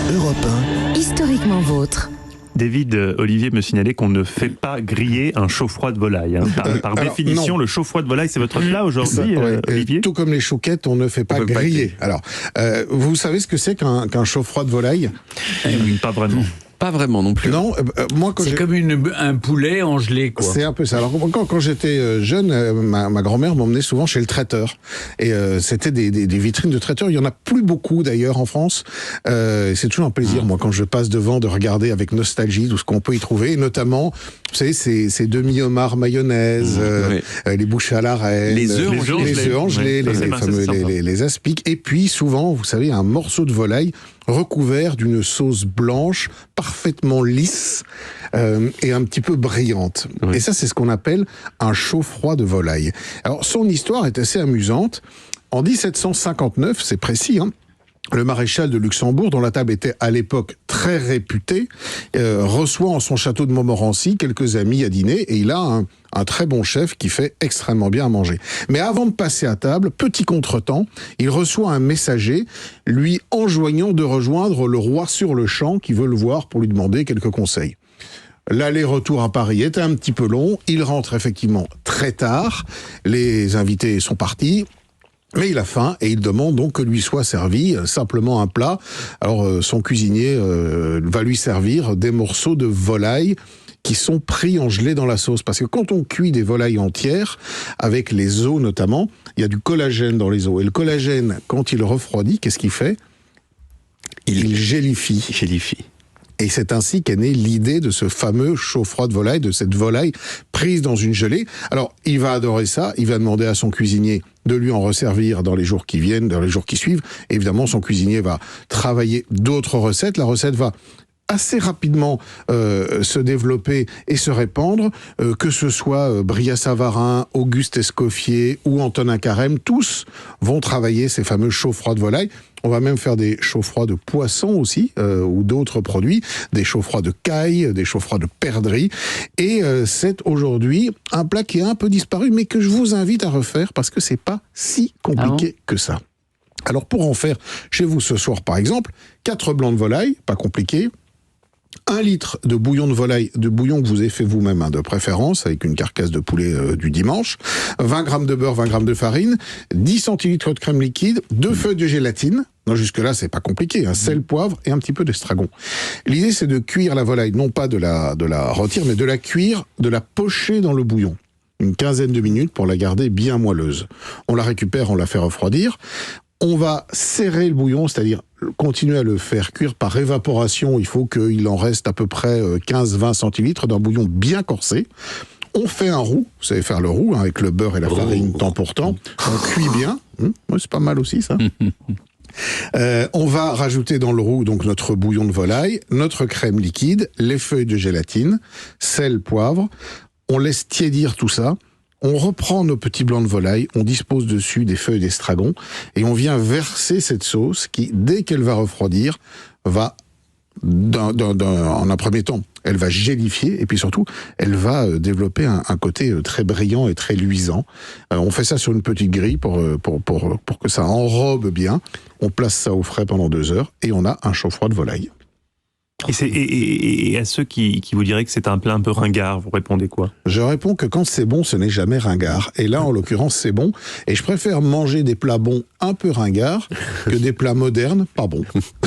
Europe 1. Historiquement vôtre. David Olivier me signalait qu'on ne fait pas griller un chaud-froid de volaille. Par définition, non. Le chaud-froid de volaille, c'est votre plat aujourd'hui, Olivier ? Tout comme les chouquettes, on ne fait pas griller. Alors, vous savez ce que c'est qu'un chaud-froid de volaille ? Pas vraiment. Pas vraiment non plus. Non, moi quand c'est comme un poulet en gelée, quoi. C'est un peu ça. Alors quand j'étais jeune, ma grand-mère m'emmenait souvent chez le traiteur. Et c'était des vitrines de traiteur. Il y en a plus beaucoup d'ailleurs en France. C'est toujours un plaisir, moi, quand je passe devant, de regarder avec nostalgie tout ce qu'on peut y trouver. Et notamment, vous savez, ces demi-homards mayonnaise, les bouchées à la reine, les œufs en gelée, les aspics. Et puis souvent, vous savez, un morceau de volaille recouvert d'une sauce blanche, parfaitement lisse et un petit peu brillante. Oui. Et ça, c'est ce qu'on appelle un chaud-froid de volaille. Alors, son histoire est assez amusante. En 1759, c'est précis, le maréchal de Luxembourg, dont la table était à l'époque très réputée, reçoit en son château de Montmorency quelques amis à dîner, et il a un très bon chef qui fait extrêmement bien à manger. Mais avant de passer à table, petit contretemps, il reçoit un messager lui enjoignant de rejoindre le roi sur le champ qui veut le voir pour lui demander quelques conseils. L'aller-retour à Paris était un petit peu long, il rentre effectivement très tard, les invités sont partis. Mais il a faim et il demande donc que lui soit servi simplement un plat. Alors son cuisinier va lui servir des morceaux de volaille qui sont pris en gelée dans la sauce. Parce que quand on cuit des volailles entières, avec les os notamment, il y a du collagène dans les os. Et le collagène, quand il refroidit, qu'est-ce qu'il fait ? Il gélifie. Et c'est ainsi qu'est née l'idée de ce fameux chaud-froid de volaille, de cette volaille prise dans une gelée. Alors, il va adorer ça, il va demander à son cuisinier de lui en resservir dans les jours qui viennent, dans les jours qui suivent. Et évidemment, son cuisinier va travailler d'autres recettes. La recette va assez rapidement se développer et se répandre, que ce soit Brillat-Savarin, Auguste Escoffier ou Antonin Carême, tous vont travailler ces fameux chaud-froids de volaille. On va même faire des chaud-froids de poisson aussi, ou d'autres produits, des chaud-froids de caille, des chaud-froids de perdrix. Et c'est aujourd'hui un plat qui est un peu disparu, mais que je vous invite à refaire parce que c'est pas si compliqué que ça. Alors pour en faire chez vous ce soir par exemple, 4 blancs de volaille, pas compliqué. 1 litre de bouillon de volaille, de bouillon que vous avez fait vous-même, de préférence, avec une carcasse de poulet du dimanche, 20 grammes de beurre, 20 grammes de farine, 10 centilitres de crème liquide, 2 feuilles de gélatine. Non, jusque-là, c'est pas compliqué, sel, poivre et un petit peu d'estragon. L'idée, c'est de cuire la volaille, non pas de la rôtir, mais de la cuire, de la pocher dans le bouillon. Une quinzaine de minutes pour la garder bien moelleuse. On la récupère, on la fait refroidir. On va serrer le bouillon, c'est-à-dire continuer à le faire cuire par évaporation. Il faut qu'il en reste à peu près 15-20 centilitres d'un bouillon bien corsé. On fait un roux, vous savez faire le roux, avec le beurre et la farine temps pour temps. On cuit bien, c'est pas mal aussi ça. On va rajouter dans le roux donc notre bouillon de volaille, notre crème liquide, les feuilles de gélatine, sel, poivre. On laisse tiédir tout ça. On reprend nos petits blancs de volaille, on dispose dessus des feuilles d'estragon et on vient verser cette sauce qui, dès qu'elle va refroidir, va, en un premier temps, elle va gélifier et puis surtout, elle va développer un côté très brillant et très luisant. On fait ça sur une petite grille pour que ça enrobe bien. On place ça au frais pendant 2 heures et on a un chaud-froid de volaille. Et à ceux qui vous diraient que c'est un plat un peu ringard, vous répondez quoi ? Je réponds que quand c'est bon, ce n'est jamais ringard. Et là, en l'occurrence, c'est bon. Et je préfère manger des plats bons un peu ringards que des plats modernes pas bons.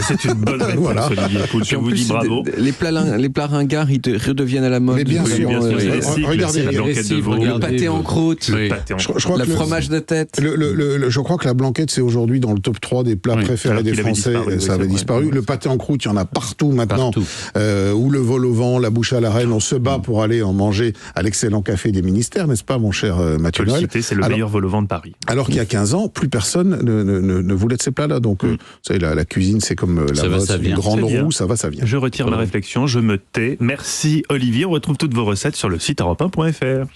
C'est une bonne réponse, voilà. Olivier Pouls. Je vous dis bravo. Les plats ringards, ils redeviennent à la mode. Mais bien sûr. Regardez la blanquette de veau. Le pâté en croûte, le fromage de tête. Je crois que la blanquette, c'est aujourd'hui dans le top 3 des plats préférés des Français. Ça avait disparu. Le pâté en croûte, il y en a partout maintenant. Ou le vol au vent, la bouche à la reine, on se bat pour aller en manger à l'excellent café des ministères, n'est-ce pas, mon cher Mathieu Noël ? C'est le meilleur vol au vent de Paris. Alors qu'il y a 15 ans, plus personne ne voulait de ces plats-là. Donc, vous savez, la cuisine, c'est comme la mode, c'est une grande roue, ça va, ça vient. Je retire ma réflexion, je me tais. Merci Olivier, on retrouve toutes vos recettes sur le site europe1.fr.